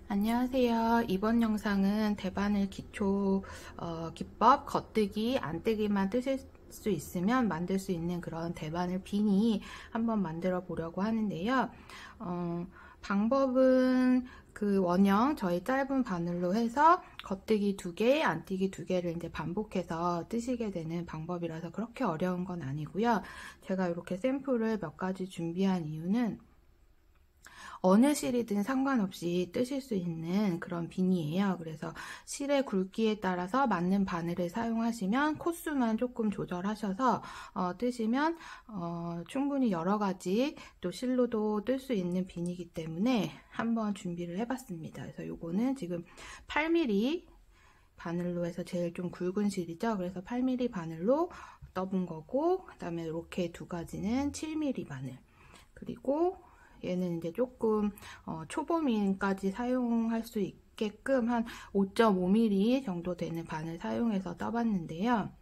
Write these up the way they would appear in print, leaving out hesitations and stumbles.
안녕하세요. 이번 영상은 대바늘 기초 기법 겉뜨기, 안뜨기만 뜨실 수 있으면 만들 수 있는 그런 대바늘 비니 한번 만들어 보려고 하는데요. 방법은 그 원형 저희 짧은 바늘로 해서 겉뜨기 2개, 안뜨기 2개를 이제 반복해서 뜨시게 되는 방법이라서 그렇게 어려운 건 아니고요. 제가 이렇게 샘플을 몇 가지 준비한 이유는 어느 실이든 상관없이 뜨실 수 있는 그런 비니예요. 그래서 실의 굵기에 따라서 맞는 바늘을 사용하시면 코수만 조금 조절하셔서 뜨시면 충분히 여러 가지 또 실로도 뜰 수 있는 비니이기 때문에 한번 준비를 해봤습니다. 그래서 요거는 지금 8mm 바늘로 해서 제일 좀 굵은 실이죠. 그래서 8mm 바늘로 떠본 거고, 그 다음에 이렇게 두 가지는 7mm 바늘, 그리고 얘는 이제 조금 초보민까지 사용할 수 있게끔 한 5.5mm 정도 되는 바늘 사용해서 떠봤는데요.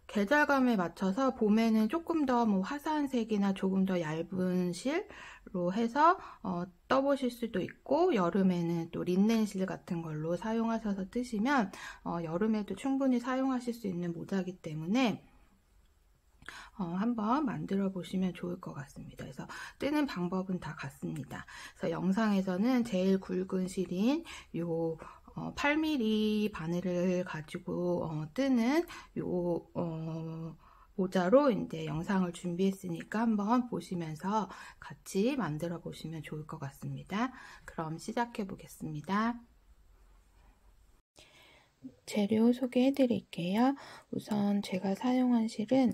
계절감에 맞춰서 봄에는 조금 더 뭐 화사한 색이나 조금 더 얇은 실로 해서 떠보실 수도 있고, 여름에는 또 린넨 실 같은 걸로 사용하셔서 뜨시면 여름에도 충분히 사용하실 수 있는 모자이기 때문에 한번 만들어 보시면 좋을 것 같습니다. 그래서 뜨는 방법은 다 같습니다. 그래서 영상에서는 제일 굵은 실인 요 8mm 바늘을 가지고 뜨는 요 모자로 이제 영상을 준비했으니까 한번 보시면서 같이 만들어 보시면 좋을 것 같습니다. 그럼 시작해 보겠습니다. 재료 소개해 드릴게요. 우선 제가 사용한 실은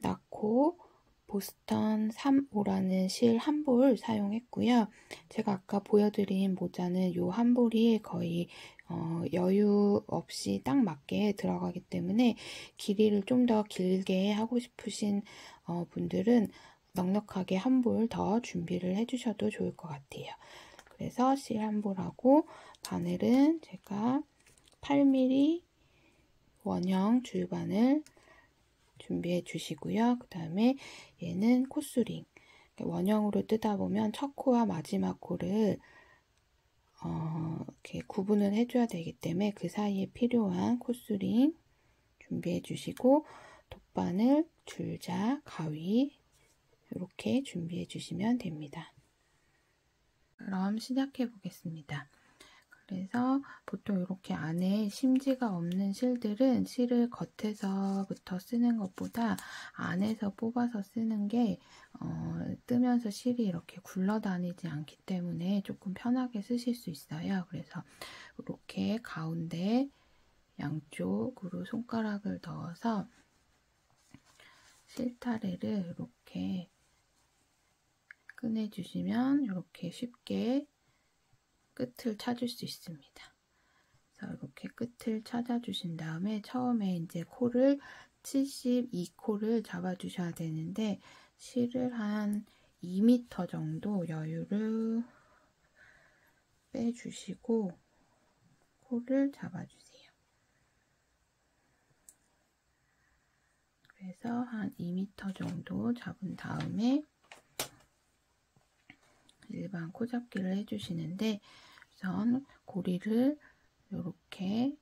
나코 보스턴 3호라는 실 한 볼 사용했고요. 제가 아까 보여드린 모자는 요 한 볼이 거의 여유 없이 딱 맞게 들어가기 때문에 길이를 좀 더 길게 하고 싶으신 분들은 넉넉하게 한 볼 더 준비를 해주셔도 좋을 것 같아요. 그래서 실 한 볼하고 바늘은 제가 8mm 원형 줄바늘 준비해 주시고요. 그 다음에 얘는 코스링. 원형으로 뜨다 보면 첫 코와 마지막 코를 이렇게 구분을 해줘야 되기 때문에 그 사이에 필요한 코스링 준비해 주시고, 돗바늘, 줄자, 가위 이렇게 준비해 주시면 됩니다. 그럼 시작해 보겠습니다. 그래서 보통 이렇게 안에 심지가 없는 실들은 실을 겉에서부터 쓰는 것보다 안에서 뽑아서 쓰는 게 뜨면서 실이 이렇게 굴러다니지 않기 때문에 조금 편하게 쓰실 수 있어요. 그래서 이렇게 가운데 양쪽으로 손가락을 넣어서 실타래를 이렇게 꺼내주시면 이렇게 쉽게 끝을 찾을 수 있습니다. 그래서 이렇게 끝을 찾아주신 다음에 처음에 이제 코를 72코를 잡아주셔야 되는데 실을 한 2m 정도 여유를 빼주시고 코를 잡아주세요. 그래서 한 2m 정도 잡은 다음에 일반 코잡기를 해주시는데, 우선 고리를 이렇게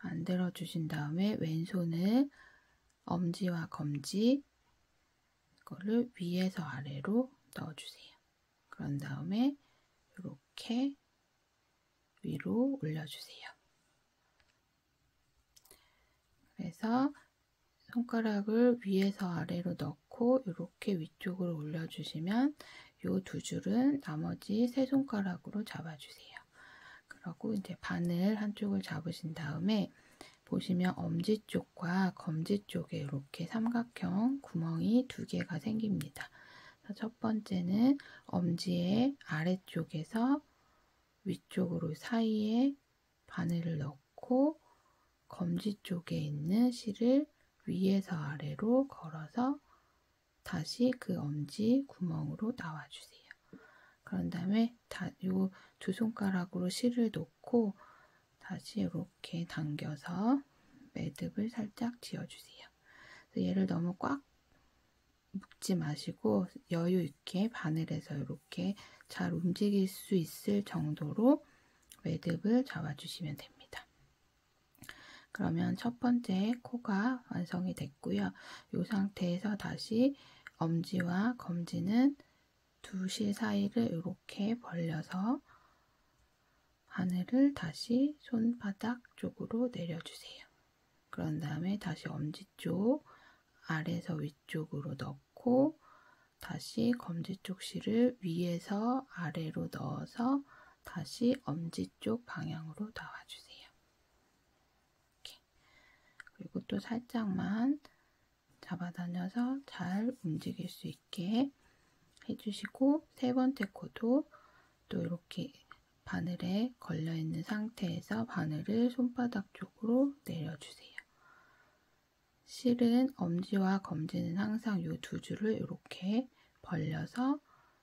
만들어 주신 다음에 왼손을 엄지와 검지 이거를 위에서 아래로 넣어주세요. 그런 다음에 이렇게 위로 올려주세요. 그래서 손가락을 위에서 아래로 넣고 이렇게 위쪽으로 올려주시면 이 두 줄은 나머지 세 손가락으로 잡아주세요. 그리고 이제 바늘 한쪽을 잡으신 다음에 보시면 엄지 쪽과 검지 쪽에 이렇게 삼각형 구멍이 2개가 생깁니다. 첫 번째는 엄지의 아래쪽에서 위쪽으로 사이에 바늘을 넣고 검지 쪽에 있는 실을 위에서 아래로 걸어서 다시 그 엄지 구멍으로 나와주세요. 그런 다음에 요 두 손가락으로 실을 놓고 다시 이렇게 당겨서 매듭을 살짝 지어주세요. 얘를 너무 꽉 굽지 마시고 여유 있게 바늘에서 이렇게 잘 움직일 수 있을 정도로 매듭을 잡아주시면 됩니다. 그러면 첫 번째 코가 완성이 됐고요. 이 상태에서 다시 엄지와 검지는 두 실 사이를 이렇게 벌려서 바늘을 다시 손바닥 쪽으로 내려주세요. 그런 다음에 다시 엄지 쪽 아래에서 위쪽으로 넣고 다시 검지 쪽 실을 위에서 아래로 넣어서 다시 엄지 쪽 방향으로 나와주세요. 이렇게. 그리고 또 살짝만 잡아다녀서 잘 움직일 수 있게 해주시고 세 번째 코도 또 이렇게 바늘에 걸려있는 상태에서 바늘을 손바닥 쪽으로 내려주세요. 실은 엄지와 검지는 항상 이 두 줄을 이렇게 벌려서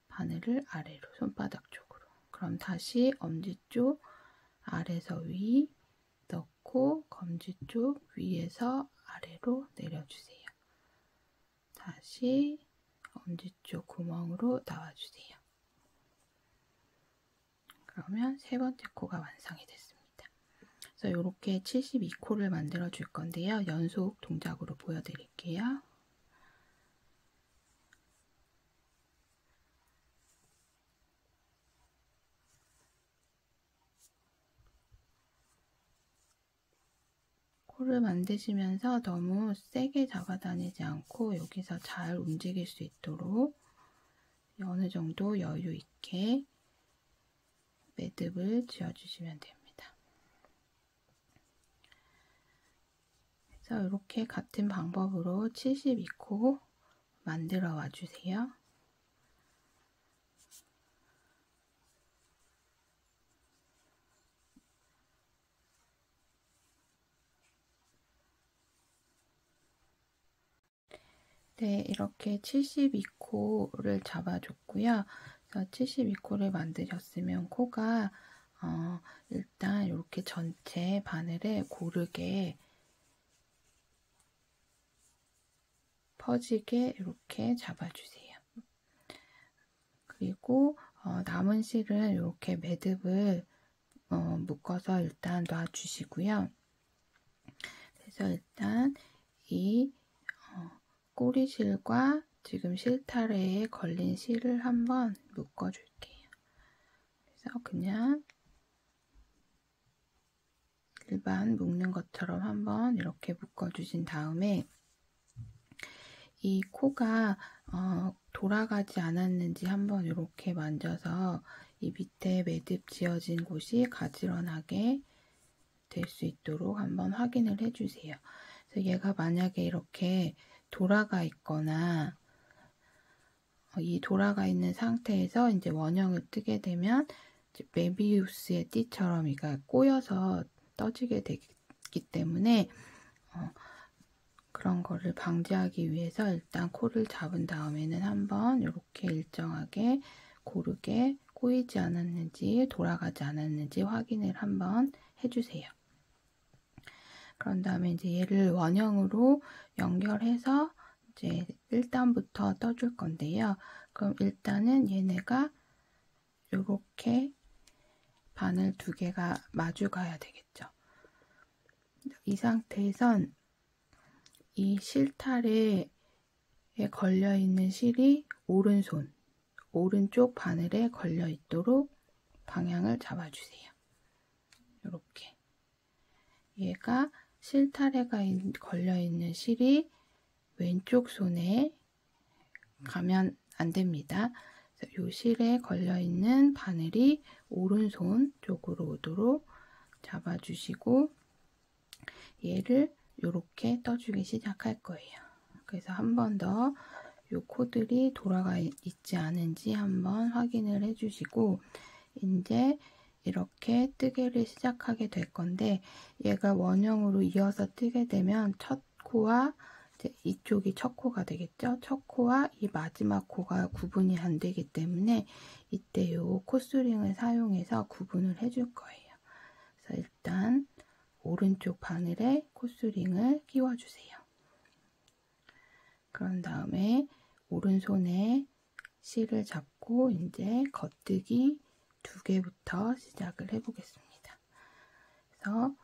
바늘을 아래로 손바닥 쪽으로 그럼 다시 엄지 쪽 아래에서 위 넣고 검지 쪽 위에서 아래로 내려주세요. 다시 엄지 쪽 구멍으로 나와주세요. 그러면 세 번째 코가 완성이 됐습니다. 그래서 이렇게 72코를 만들어 줄 건데요. 연속 동작으로 보여드릴게요. 코를 만드시면서 너무 세게 잡아다니지 않고 여기서 잘 움직일 수 있도록 어느 정도 여유 있게 매듭을 지어주시면 됩니다. 그래서 이렇게 같은 방법으로 72코 만들어 와 주세요. 네, 이렇게 72코를 잡아줬고요. 그래서 72코를 만드셨으면 코가 일단 이렇게 전체 바늘에 고르게 퍼지게 이렇게 잡아주세요. 그리고 남은 실은 이렇게 매듭을 묶어서 일단 놔주시고요. 그래서 일단 이 꼬리실과 지금 실타래에 걸린 실을 한번 묶어줄게요. 그래서 그냥 일반 묶는 것처럼 한번 이렇게 묶어주신 다음에 이 코가 돌아가지 않았는지 한번 이렇게 만져서 이 밑에 매듭 지어진 곳이 가지런하게 될 수 있도록 한번 확인을 해주세요. 그래서 얘가 만약에 이렇게 돌아가 있거나 이 돌아가 있는 상태에서 이제 원형을 뜨게 되면 이제 메비우스의 띠처럼 이가 꼬여서 떠지게 되기 때문에 그런 거를 방지하기 위해서 일단 코를 잡은 다음에는 한번 이렇게 일정하게 고르게 꼬이지 않았는지 돌아가지 않았는지 확인을 한번 해주세요. 그런 다음에 이제 얘를 원형으로 연결해서 이제 1단부터 떠줄 건데요. 그럼 일단은 얘네가 이렇게 바늘 두 개가 마주 가야 되겠죠. 이 상태에선 이 실타래에 걸려있는 실이 오른쪽 바늘에 걸려 있도록 방향을 잡아주세요. 이렇게 얘가 실타래가 걸려있는 실이 왼쪽 손에 가면 안 됩니다. 이 실에 걸려있는 바늘이 오른손 쪽으로 오도록 잡아주시고 얘를 이렇게 떠주기 시작할 거예요. 그래서 한 번 더 이 코들이 돌아가 있지 않은지 한번 확인을 해주시고 이제 이렇게 뜨개를 시작하게 될 건데 얘가 원형으로 이어서 뜨게 되면 첫 코와 이제 이쪽이 첫 코가 되겠죠. 첫 코와 이 마지막 코가 구분이 안 되기 때문에 이때 이 코스링을 사용해서 구분을 해줄 거예요. 그래서 일단 오른쪽 바늘에 코스링을 끼워주세요. 그런 다음에 오른손에 실을 잡고 이제 겉뜨기 2개부터 시작을 해보겠습니다. 그래서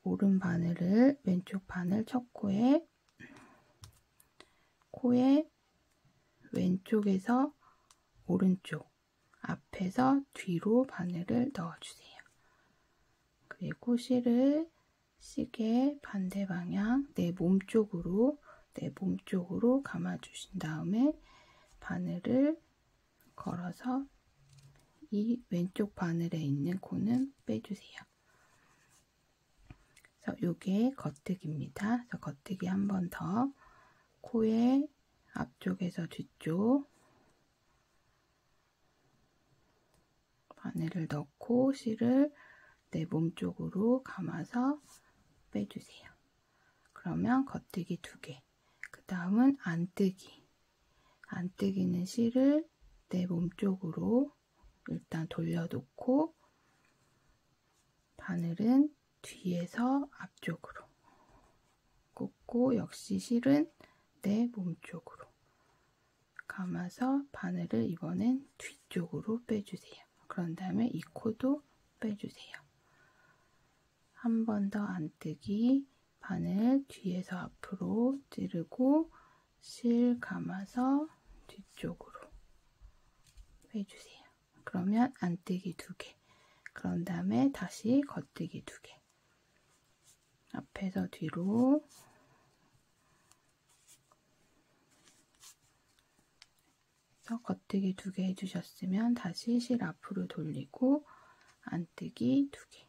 오른 바늘을 왼쪽 바늘 첫 코에 왼쪽에서 오른쪽 앞에서 뒤로 바늘을 넣어주세요. 그리고 실을 시계 반대 방향 내 몸쪽으로 감아주신 다음에 바늘을 걸어서 이 왼쪽 바늘에 있는 코는 빼주세요. 그래서 이게 겉뜨기입니다. 그래서 겉뜨기 한 번 더 코의 앞쪽에서 뒤쪽 바늘을 넣고 실을 내 몸쪽으로 감아서 빼주세요. 그러면 겉뜨기 2개. 그 다음은 안뜨기. 안뜨기는 실을 내 몸쪽으로 일단 돌려놓고 바늘은 뒤에서 앞쪽으로 꽂고 역시 실은 내 몸쪽으로 감아서 바늘을 이번엔 뒤쪽으로 빼주세요. 그런 다음에 이 코도 빼주세요. 한 번 더 안뜨기, 바늘 뒤에서 앞으로 찌르고 실 감아서 뒤쪽으로 빼주세요. 그러면 안뜨기 2개. 그런 다음에 다시 겉뜨기 2개. 앞에서 뒤로 겉뜨기 2개 해주셨으면 다시 실 앞으로 돌리고 안뜨기 2개.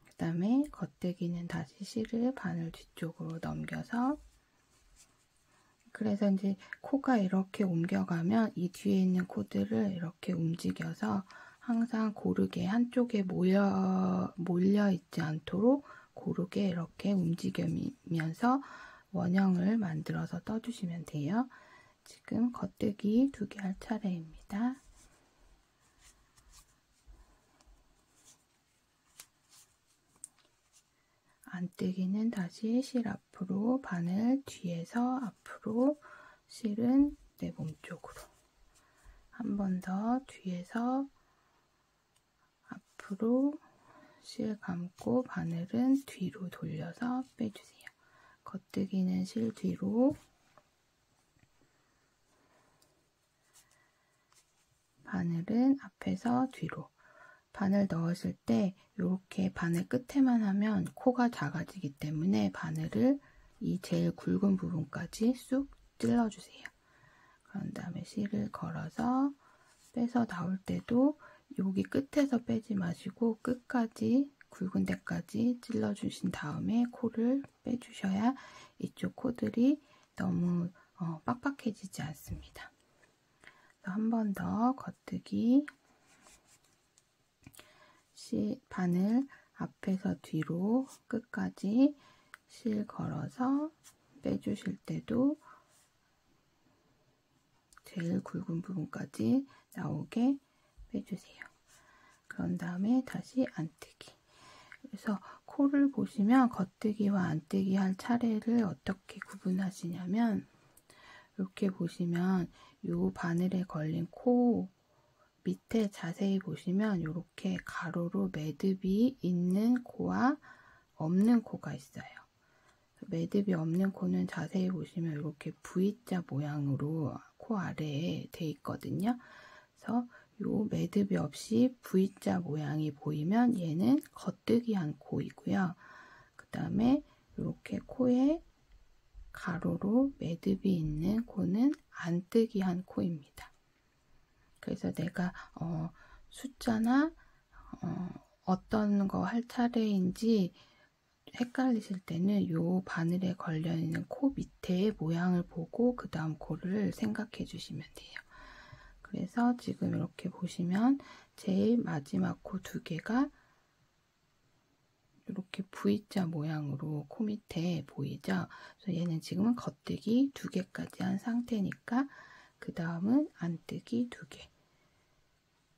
그 다음에 겉뜨기는 다시 실을 바늘 뒤쪽으로 넘겨서 그래서 이제 코가 이렇게 옮겨가면 이 뒤에 있는 코들을 이렇게 움직여서 항상 고르게 한쪽에 몰려 있지 않도록 고르게 이렇게 움직이면서 원형을 만들어서 떠주시면 돼요. 지금 겉뜨기 2개 할 차례입니다. 안뜨기는 다시 실 앞으로 바늘 뒤에서 앞으로 실은 내 몸쪽으로 한 번 더 뒤에서 앞으로 실 감고 바늘은 뒤로 돌려서 빼주세요. 겉뜨기는 실 뒤로 바늘은 앞에서 뒤로 바늘 넣으실 때 이렇게 바늘 끝에만 하면 코가 작아지기 때문에 바늘을 이 제일 굵은 부분까지 쑥 찔러주세요. 그런 다음에 실을 걸어서 빼서 나올 때도 여기 끝에서 빼지 마시고 끝까지 굵은 데까지 찔러주신 다음에 코를 빼주셔야 이쪽 코들이 너무 빡빡해지지 않습니다. 한 번 더 겉뜨기 바늘 앞에서 뒤로 끝까지 실 걸어서 빼주실 때도 제일 굵은 부분까지 나오게 빼주세요. 그런 다음에 다시 안뜨기. 그래서 코를 보시면 겉뜨기와 안뜨기 할 차례를 어떻게 구분하시냐면 이렇게 보시면 이 바늘에 걸린 코 밑에 자세히 보시면 이렇게 가로로 매듭이 있는 코와 없는 코가 있어요. 매듭이 없는 코는 자세히 보시면 이렇게 V자 모양으로 코 아래에 돼 있거든요. 그래서 이 매듭이 없이 V자 모양이 보이면 얘는 겉뜨기 한 코이고요. 그 다음에 이렇게 코에 가로로 매듭이 있는 코는 안뜨기 한 코입니다. 그래서 내가 숫자나 어떤 거 할 차례인지 헷갈리실 때는 이 바늘에 걸려있는 코 밑에 모양을 보고 그 다음 코를 생각해 주시면 돼요. 그래서 지금 이렇게 보시면 제일 마지막 코 2개가 이렇게 V자 모양으로 코 밑에 보이죠? 그래서 얘는 지금은 겉뜨기 2개까지 한 상태니까 그 다음은 안뜨기 2개.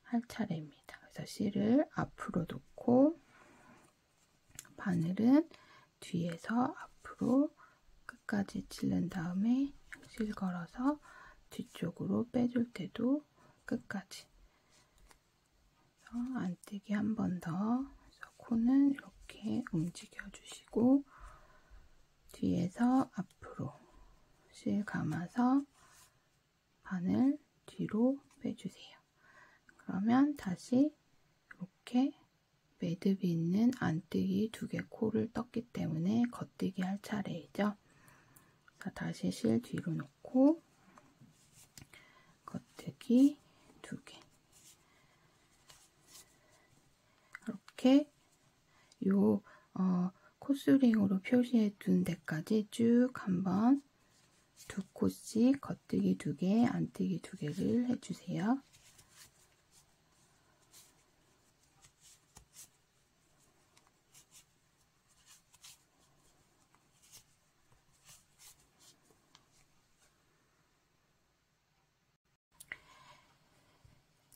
할 차례입니다. 그래서 실을 앞으로 놓고 바늘은 뒤에서 앞으로 끝까지 찌른 다음에 실 걸어서 뒤쪽으로 빼줄 때도 끝까지. 안뜨기 한 번 더. 코는 이렇게 움직여 주시고 뒤에서 앞으로 실 감아서 바늘 뒤로 빼주세요. 그러면 다시 이렇게 매듭이 있는 안뜨기 2개 코를 떴기 때문에 겉뜨기 할 차례이죠. 자, 다시 실 뒤로 놓고 겉뜨기 2개. 이렇게 요 코스링으로 표시해 둔 데까지 쭉 한번 2코씩 겉뜨기 2개, 안뜨기 2개를 해주세요.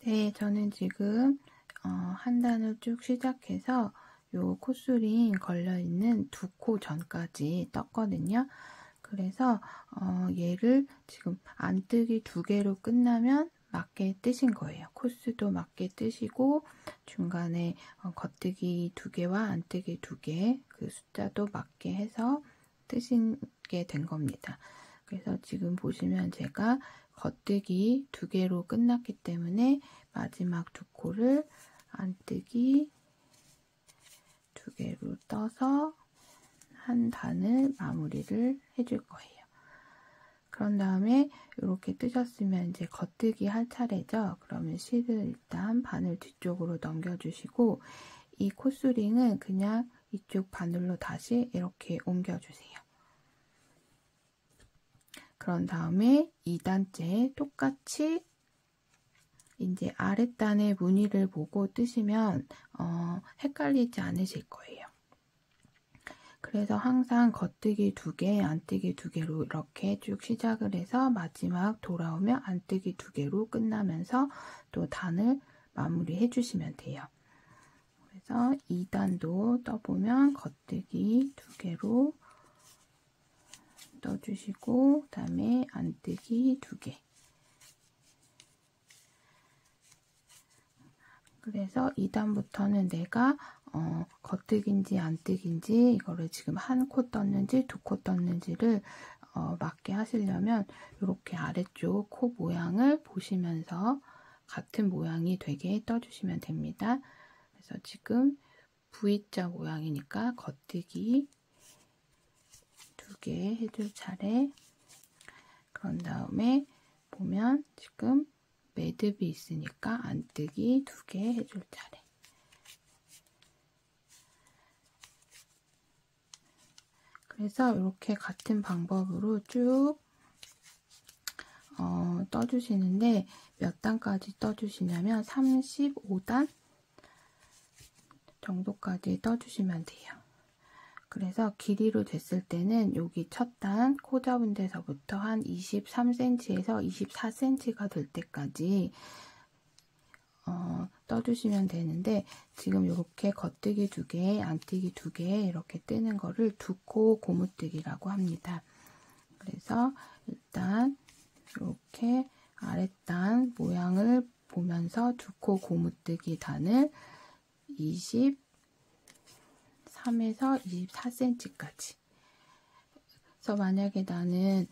네, 저는 지금 한 단을 쭉 시작해서 요 코스링 걸려있는 2코 전까지 떴거든요. 그래서 얘를 지금 안뜨기 2개로 끝나면 맞게 뜨신 거예요. 코스도 맞게 뜨시고 중간에 겉뜨기 2개와 안뜨기 2개 그 숫자도 맞게 해서 뜨시게 된 겁니다. 그래서 지금 보시면 제가 겉뜨기 2개로 끝났기 때문에 마지막 2코를 안뜨기 2개로 떠서 한 단을 마무리를 해줄 거예요. 그런 다음에 이렇게 뜨셨으면 이제 겉뜨기 할 차례죠. 그러면 실을 일단 바늘 뒤쪽으로 넘겨주시고 이 코스링은 그냥 이쪽 바늘로 다시 이렇게 옮겨주세요. 그런 다음에 2단째 똑같이 이제 아랫단의 무늬를 보고 뜨시면 헷갈리지 않으실 거예요. 그래서 항상 겉뜨기 2개, 안뜨기 2개로 이렇게 쭉 시작을 해서 마지막 돌아오면 안뜨기 2개로 끝나면서 또 단을 마무리 해주시면 돼요. 그래서 2단도 떠보면 겉뜨기 2개로 떠주시고 그다음에 안뜨기 2개. 그래서 2단부터는 내가 겉뜨기인지 안뜨기인지 이거를 지금 한 코 떴는지 2코 떴는지를 맞게 하시려면 이렇게 아래쪽 코 모양을 보시면서 같은 모양이 되게 떠주시면 됩니다. 그래서 지금 V자 모양이니까 겉뜨기 2개 해줄 차례. 그런 다음에 보면 지금 매듭이 있으니까 안뜨기 2개 해줄 차례. 그래서 이렇게 같은 방법으로 쭉 떠주시는데 몇 단까지 떠주시냐면 35단 정도까지 떠주시면 돼요. 그래서 길이로 됐을 때는 여기 첫 단 코 잡은 데서부터 한 23cm에서 24cm가 될 때까지 떠주시면 되는데 지금 이렇게 겉뜨기 2개, 안뜨기 2개 이렇게 뜨는 거를 2코 고무뜨기라고 합니다. 그래서 일단 이렇게 아랫단 모양을 보면서 2코 고무뜨기 단을 23에서 24cm까지. 그래서 만약에 나는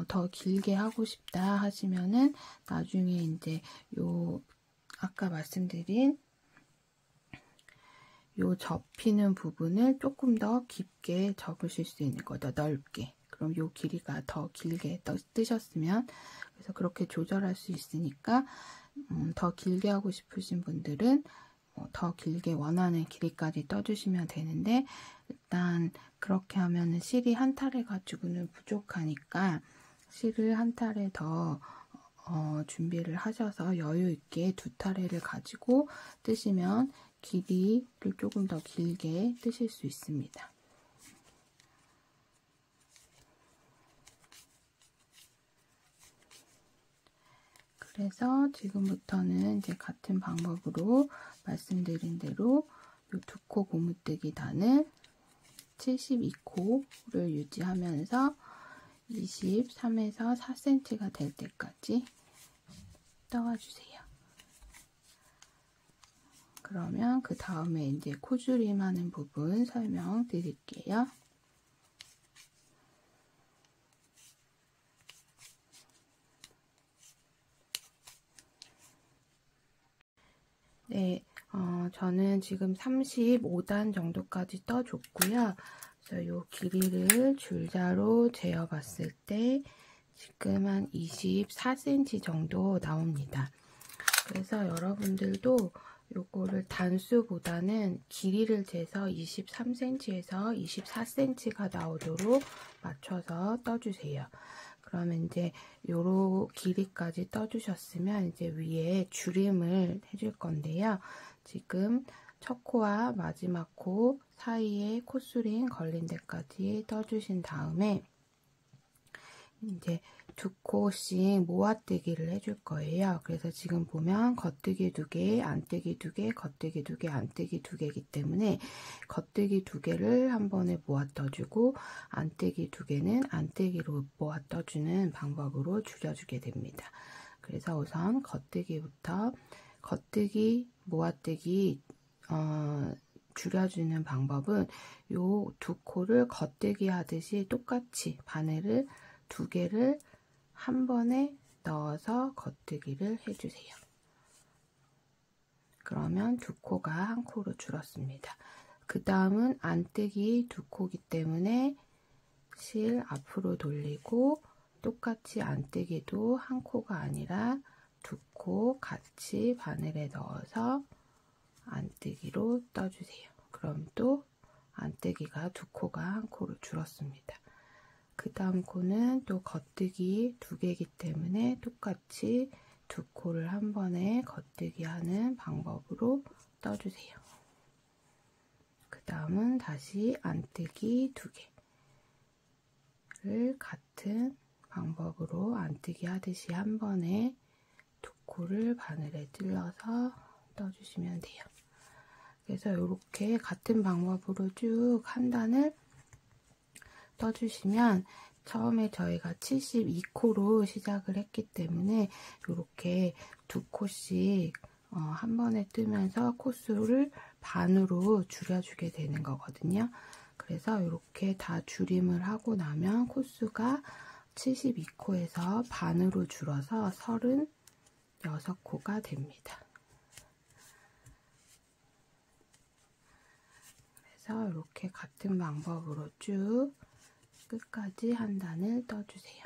더 길게 하고 싶다 하시면은 나중에 이제 요 아까 말씀드린 요 접히는 부분을 조금 더 깊게 접으실 수 있는 거죠. 넓게. 그럼 요 길이가 더 길게 뜨셨으면 그래서 그렇게 조절할 수 있으니까 더 길게 하고 싶으신 분들은 더 길게 원하는 길이까지 떠주시면 되는데 일단 그렇게 하면은 실이 한 탈해 가지고는 부족하니까 실을 한 탈에 더 준비를 하셔서 여유 있게 2타래를 가지고 뜨시면 길이를 조금 더 길게 뜨실 수 있습니다. 그래서 지금부터는 이제 같은 방법으로 말씀드린 대로 이 2코 고무뜨기 단을 72코를 유지하면서 23에서 4cm가 될 때까지 떠와주세요. 그러면 그 다음에 이제 코줄임 하는 부분 설명드릴게요. 네, 저는 지금 35단 정도까지 떠줬고요. 그래서 이 길이를 줄자로 재어봤을 때 지금 한 24cm 정도 나옵니다. 그래서 여러분들도 요거를 단수보다는 길이를 재서 23cm에서 24cm가 나오도록 맞춰서 떠주세요. 그러면 이제 요로 길이까지 떠주셨으면 이제 위에 줄임을 해줄 건데요. 지금 첫 코와 마지막 코 사이에 콧수링 걸린 데까지 떠주신 다음에 이제 2코씩 모아뜨기를 해줄 거예요. 그래서 지금 보면 겉뜨기 2개, 안뜨기 2개, 겉뜨기 2개, 안뜨기 2개이기 때문에 겉뜨기 2개를 한 번에 모아 떠주고 안뜨기 2개는 안뜨기로 모아 떠주는 방법으로 줄여주게 됩니다. 그래서 우선 겉뜨기부터 겉뜨기, 모아뜨기 줄여주는 방법은 요 2코를 겉뜨기 하듯이 똑같이 바늘을 2개를 한 번에 넣어서 겉뜨기를 해주세요. 그러면 2코가 1코로 줄었습니다. 그 다음은 안뜨기 2코기 때문에 실 앞으로 돌리고 똑같이 안뜨기도 1코가 아니라 2코 같이 바늘에 넣어서 안뜨기로 떠주세요. 그럼 또 안뜨기가 2코가 1코로 줄었습니다. 그 다음 코는 또 겉뜨기 2개이기 때문에 똑같이 2코를 한 번에 겉뜨기 하는 방법으로 떠주세요. 그 다음은 다시 안뜨기 2개를 같은 방법으로 안뜨기 하듯이 한 번에 2코를 바늘에 찔러서 떠주시면 돼요. 그래서 이렇게 같은 방법으로 쭉 한 단을 떠주시면 처음에 저희가 72코로 시작을 했기 때문에 이렇게 2코씩 한 번에 뜨면서 코수를 반으로 줄여주게 되는 거거든요. 그래서 이렇게 다 줄임을 하고 나면 코수가 72코에서 반으로 줄어서 36코가 됩니다. 그래서 이렇게 같은 방법으로 쭉 끝까지 한 단을 떠주세요.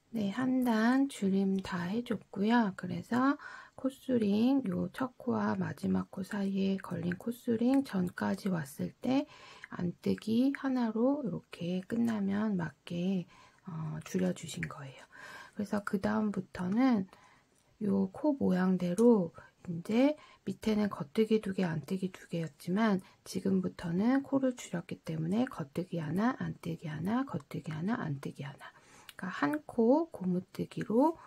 네, 한 단 줄임 다 해줬고요. 그래서 콧수링, 요 첫 코와 마지막 코 사이에 걸린 콧수링 전까지 왔을 때 안뜨기 하나로 이렇게 끝나면 맞게 줄여주신 거예요. 그래서 그 다음부터는 요 코 모양대로 이제 밑에는 겉뜨기 2개, 안뜨기 2개였지만 지금부터는 코를 줄였기 때문에 겉뜨기 하나, 안뜨기 하나, 겉뜨기 하나, 안뜨기 하나. 그러니까 한 코 고무뜨기로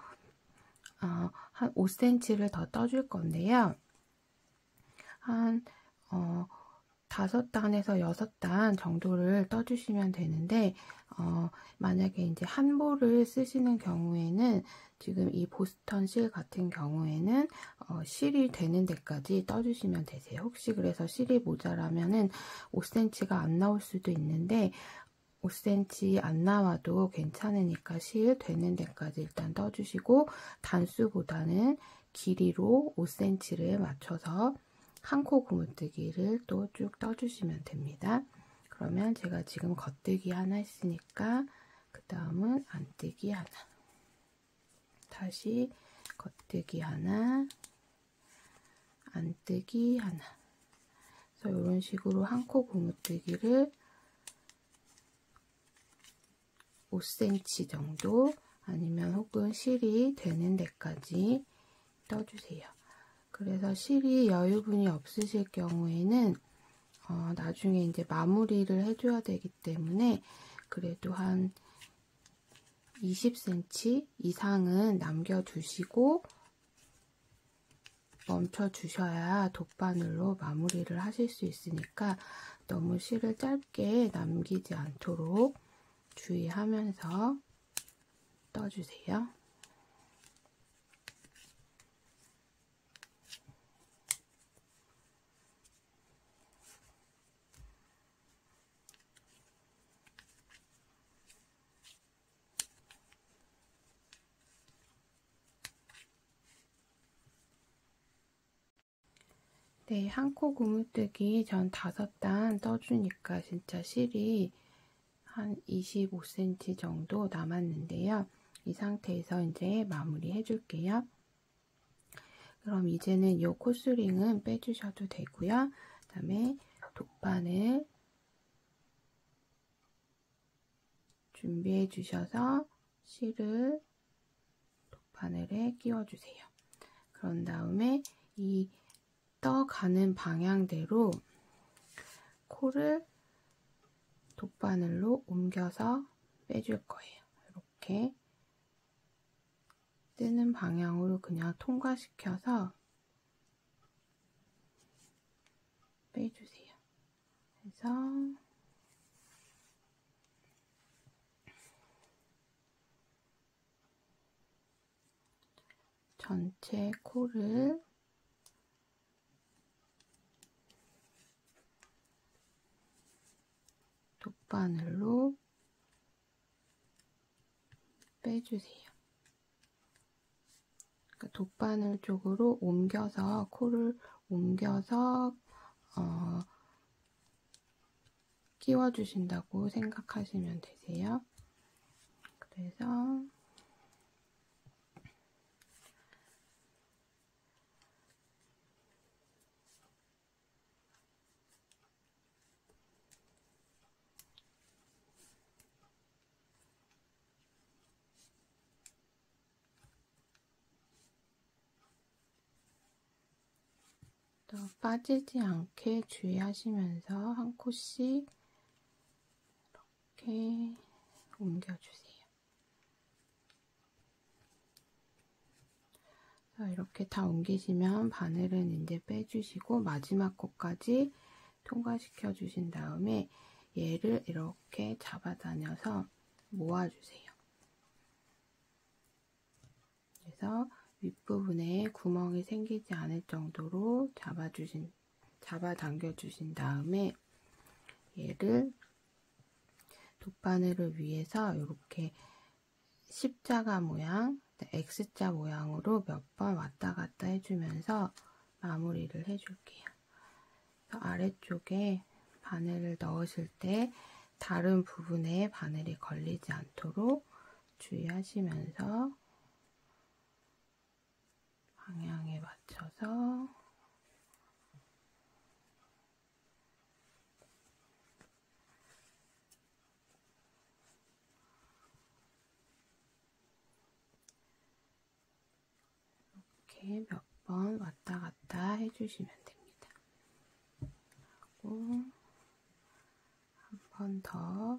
한 5cm를 더 떠줄 건데요. 한 5단에서 6단 정도를 떠주시면 되는데 만약에 이제 한 볼을 쓰시는 경우에는 지금 이 보스턴 실 같은 경우에는 실이 되는 데까지 떠주시면 되세요. 혹시 그래서 실이 모자라면은 5cm가 안 나올 수도 있는데 5cm 안 나와도 괜찮으니까 실 되는 데까지 일단 떠주시고 단수보다는 길이로 5cm를 맞춰서 한 코 고무뜨기를 또 쭉 떠주시면 됩니다. 그러면 제가 지금 겉뜨기 하나 했으니까 그 다음은 안뜨기 하나, 다시 겉뜨기 하나, 안뜨기 하나. 그래서 이런 식으로 한 코 고무뜨기를 5cm 정도 아니면 혹은 실이 되는 데까지 떠주세요. 그래서 실이 여유분이 없으실 경우에는 나중에 이제 마무리를 해줘야 되기 때문에 그래도 한 20cm 이상은 남겨두시고 멈춰주셔야 돗바늘로 마무리를 하실 수 있으니까 너무 실을 짧게 남기지 않도록 주의하면서 떠주세요. 네, 한 코 고무뜨기 전 5단 떠주니까 진짜 실이 한 25cm 정도 남았는데요. 이 상태에서 이제 마무리 해줄게요. 그럼 이제는 이 코스링은 빼주셔도 되고요. 그 다음에 돗바늘 준비해 주셔서 실을 돗바늘에 끼워주세요. 그런 다음에 이 떠가는 방향대로 코를 돗바늘로 옮겨서 빼줄 거예요. 이렇게 뜨는 방향으로 그냥 통과시켜서 빼주세요. 그래서 전체 코를 돗바늘로 빼주세요. 그러니까 돗바늘 쪽으로 옮겨서 코를 옮겨서 끼워주신다고 생각하시면 되세요. 그래서 또 빠지지 않게 주의하시면서 한 코씩 이렇게 옮겨주세요. 이렇게 다 옮기시면 바늘은 이제 빼주시고 마지막 코까지 통과시켜 주신 다음에 얘를 이렇게 잡아다녀서 모아주세요. 그래서 윗부분에 구멍이 생기지 않을 정도로 잡아당겨 주신 다음에 얘를 돗바늘을 위해서 이렇게 십자가 모양, X자 모양으로 몇 번 왔다 갔다 해주면서 마무리를 해줄게요. 아래쪽에 바늘을 넣으실 때 다른 부분에 바늘이 걸리지 않도록 주의하시면서 방향에 맞춰서 이렇게 몇 번 왔다 갔다 해주시면 됩니다. 그리고 한 번 더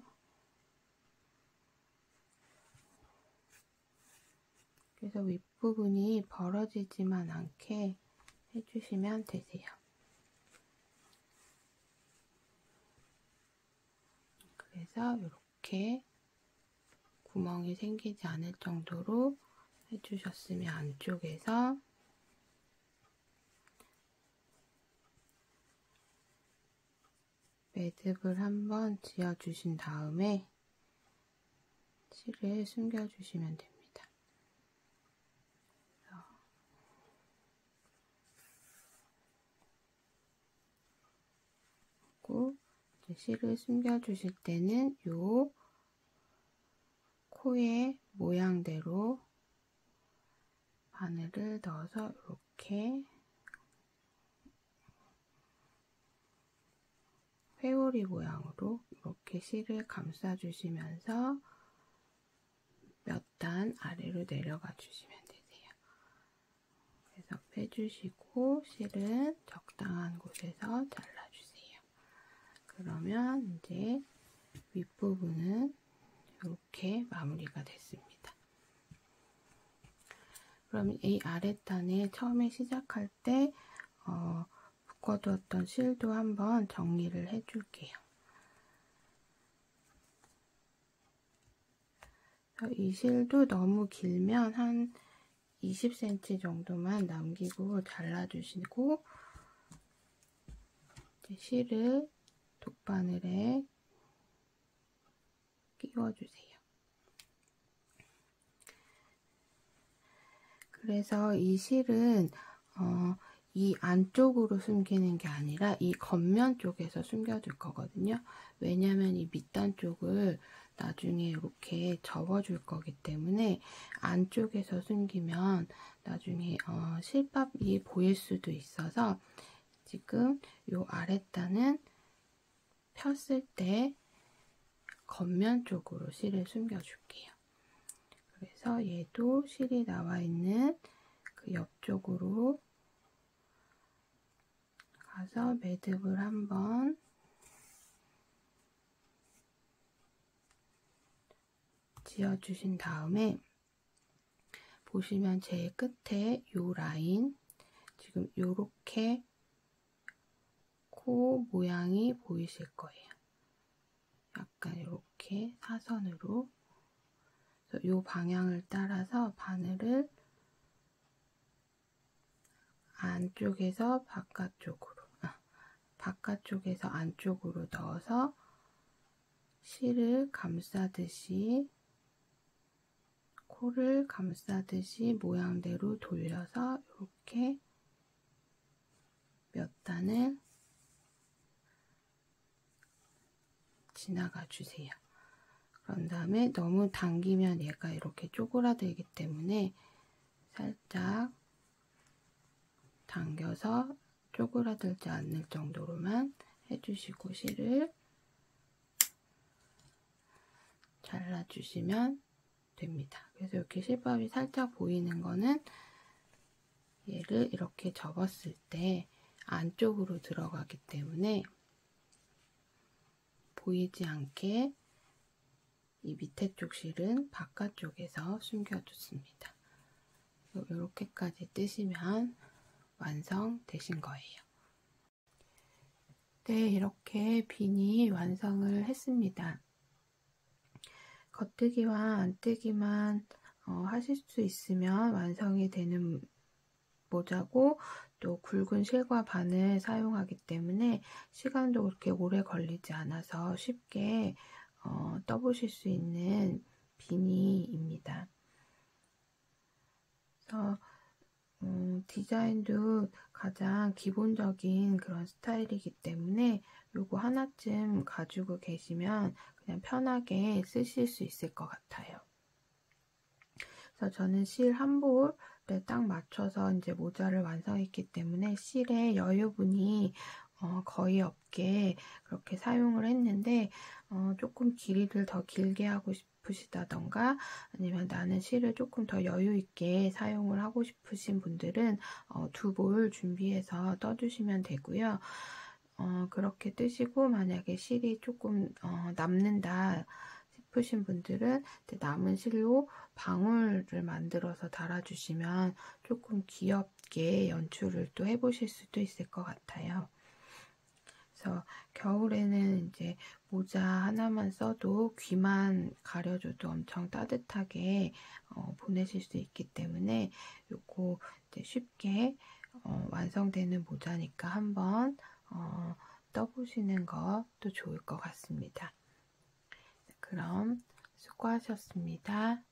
그래서 윗부분이 벌어지지만 않게 해주시면 되세요. 그래서 이렇게 구멍이 생기지 않을 정도로 해주셨으면 안쪽에서 매듭을 한번 지어주신 다음에 실을 숨겨주시면 됩니다. 그리고 실을 숨겨주실 때는 요 코의 모양대로 바늘을 넣어서 이렇게 회오리 모양으로 이렇게 실을 감싸주시면서 몇 단 아래로 내려가 주시면 되세요. 그래서 빼주시고 실은 적당한 곳에서 잘라주세요. 그러면 이제 윗부분은 이렇게 마무리가 됐습니다. 그럼 이 아랫단에 처음에 시작할 때 묶어두었던 실도 한번 정리를 해줄게요. 이 실도 너무 길면 한 20cm 정도만 남기고 잘라주시고 이제 실을 돗바늘에 끼워주세요. 그래서 이 실은 이 안쪽으로 숨기는 게 아니라 이 겉면 쪽에서 숨겨줄 거거든요. 왜냐면 이 밑단 쪽을 나중에 이렇게 접어줄 거기 때문에 안쪽에서 숨기면 나중에 실밥이 보일 수도 있어서 지금 이 아랫단은 폈을 때 겉면 쪽으로 실을 숨겨줄게요. 그래서 얘도 실이 나와 있는 그 옆쪽으로 가서 매듭을 한번 지어주신 다음에 보시면 제일 끝에 요 라인 지금 요렇게 코 모양이 보이실 거예요. 약간 이렇게 사선으로 요 방향을 따라서 바늘을 안쪽에서 바깥쪽으로 바깥쪽에서 안쪽으로 넣어서 실을 감싸듯이 코를 감싸듯이 모양대로 돌려서 이렇게 몇 단을 지나가 주세요. 그런 다음에 너무 당기면 얘가 이렇게 쪼그라들기 때문에 살짝 당겨서 쪼그라들지 않을 정도로만 해주시고 실을 잘라주시면 됩니다. 그래서 이렇게 실밥이 살짝 보이는 거는 얘를 이렇게 접었을 때 안쪽으로 들어가기 때문에 보이지 않게 이 밑에 쪽 실은 바깥쪽에서 숨겨줬습니다. 이렇게까지 뜨시면 완성되신 거예요. 네, 이렇게 비니 완성을 했습니다. 겉뜨기와 안뜨기만 하실 수 있으면 완성이 되는 모자고 또 굵은 실과 바늘 사용하기 때문에 시간도 그렇게 오래 걸리지 않아서 쉽게 떠보실 수 있는 비니입니다. 그래서 디자인도 가장 기본적인 그런 스타일이기 때문에 요거 하나쯤 가지고 계시면 그냥 편하게 쓰실 수 있을 것 같아요. 그래서 저는 실 한 볼에 딱 맞춰서 이제 모자를 완성했기 때문에 실의 여유분이 거의 없게 그렇게 사용을 했는데 조금 길이를 더 길게 하고 싶으시다던가 아니면 나는 실을 조금 더 여유 있게 사용을 하고 싶으신 분들은 두 볼 준비해서 떠주시면 되고요. 그렇게 뜨시고 만약에 실이 조금 남는다 싶으신 분들은 남은 실로 방울을 만들어서 달아주시면 조금 귀엽게 연출을 또 해보실 수도 있을 것 같아요. 그래서 겨울에는 이제 모자 하나만 써도 귀만 가려줘도 엄청 따뜻하게 보내실 수 있기 때문에 요거 이제 쉽게 완성되는 모자니까 한번 떠보시는 것도 좋을 것 같습니다. 그럼 수고하셨습니다.